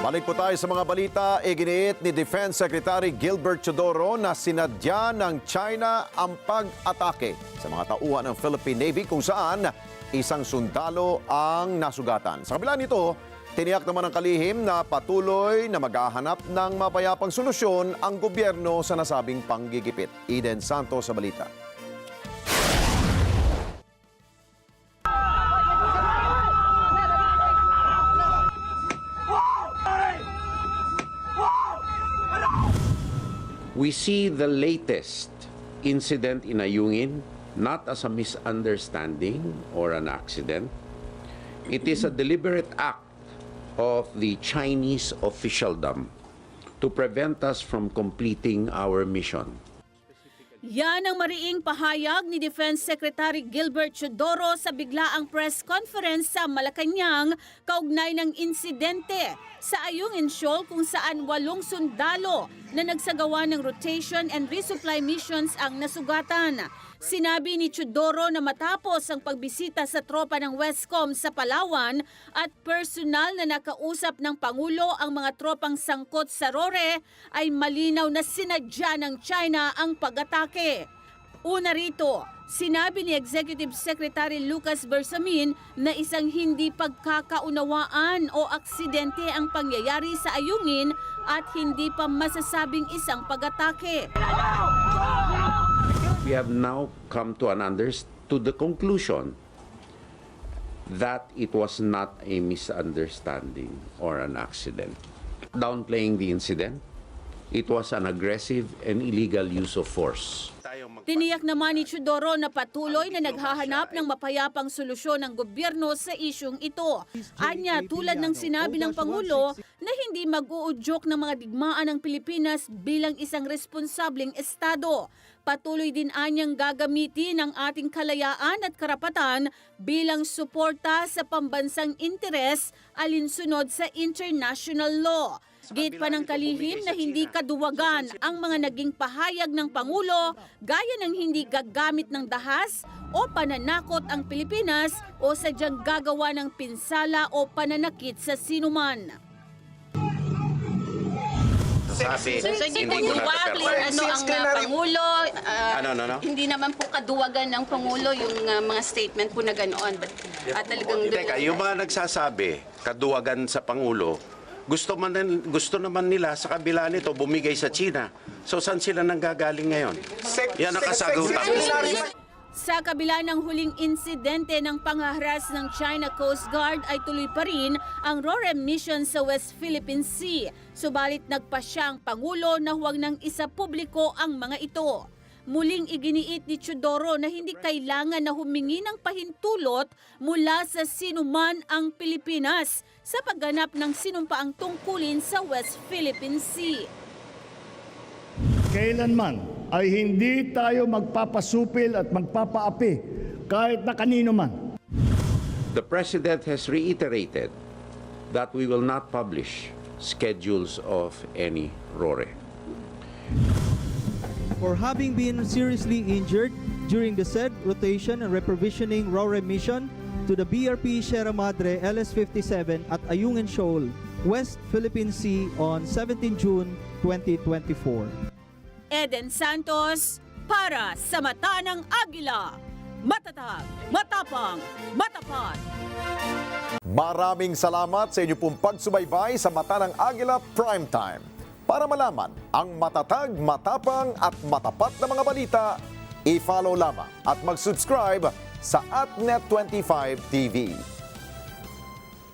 Balik po tayo sa mga balita. Iginiit ni Defense Secretary Gilbert Chodoro na sinadya ng China ang pag-atake sa mga tauhan ng Philippine Navy kung saan isang sundalo ang nasugatan. Sa kabila nito, tiniyak naman ng kalihim na patuloy na maghahanap ng mapayapang solusyon ang gobyerno sa nasabing panggigipit. Eden Santos sa balita. We see the latest incident in Ayungin not as a misunderstanding or an accident. It is a deliberate act of the Chinese officialdom to prevent us from completing our mission. Yan ang mariing pahayag ni Defense Secretary Gilbert Chodoro sa biglaang press conference sa Malacanang kaugnay ng insidente sa Ayungin Shoal kung saan 8 sundalo na nagsagawa ng rotation and resupply missions ang nasugatan. Sinabi ni Chodoro na matapos ang pagbisita sa tropa ng Westcom sa Palawan at personal na nakausap ng Pangulo ang mga tropang sangkot sa RORE ay malinaw na sinadya ng China ang pag-atake. Una rito, sinabi ni Executive Secretary Lucas Bersamin na isang hindi pagkakaunawaan o aksidente ang pangyayari sa Ayungin at hindi pa masasabing isang pag-atake. We have now come to the conclusion that it was not a misunderstanding or an accident. Downplaying the incident, it was an aggressive and illegal use of force. Tiniyak naman ni Chodoro na patuloy na naghahanap ng mapayapang solusyon ng gobyerno sa isyung ito. Anya, tulad ng sinabi ng Pangulo na hindi mag-uudyok ng mga digmaan ng Pilipinas bilang isang responsableng estado. Patuloy din anyang gagamitin ang ating kalayaan at karapatan bilang suporta sa pambansang interes alinsunod sa international law. Gate pa ng kalihim na hindi kaduwagan ang mga naging pahayag ng Pangulo gaya ng hindi gagamit ng dahas o pananakot ang Pilipinas o sadyang gagawa ng pinsala o pananakit sa sinuman. Sabi, hindi ko ang Pangulo, hindi naman po kaduwagan ng Pangulo yung mga statement po na ganoon. Talagang Teka, yung mga nagsasabi, kaduwagan sa Pangulo, gusto naman nila sa kabila nito bumigay sa China. So saan sila nanggagaling ngayon? Yan ang kasagutan. Sa kabila ng huling insidente ng pangharas ng China Coast Guard ay tuloy pa rin ang RORE mission sa West Philippine Sea. Subalit nagpasya ang Pangulo na huwag nang isa publiko ang mga ito. Muling iginiit ni Chodoro na hindi kailangan na humingi ng pahintulot mula sa sinuman ang Pilipinas sa pagganap ng sinumpaang tungkulin sa West Philippine Sea. Kailanman ay hindi tayo magpapasupil at magpapaapi kahit na kanino man. The President has reiterated that we will not publish schedules of any RORE. For having been seriously injured during the said rotation and reprovisioning RORE mission to the BRP Sierra Madre LS-57 at Ayungin Shoal, West Philippine Sea on 17 June 2024. Eden Santos para sa Mata ng Agila. Matatag, matapang, matapat. Maraming salamat sa inyo pong pagsubaybay sa Mata ng Agila Primetime. Para malaman ang matatag, matapang at matapat na mga balita, i-follow lamang at mag-subscribe sa @Net25 TV.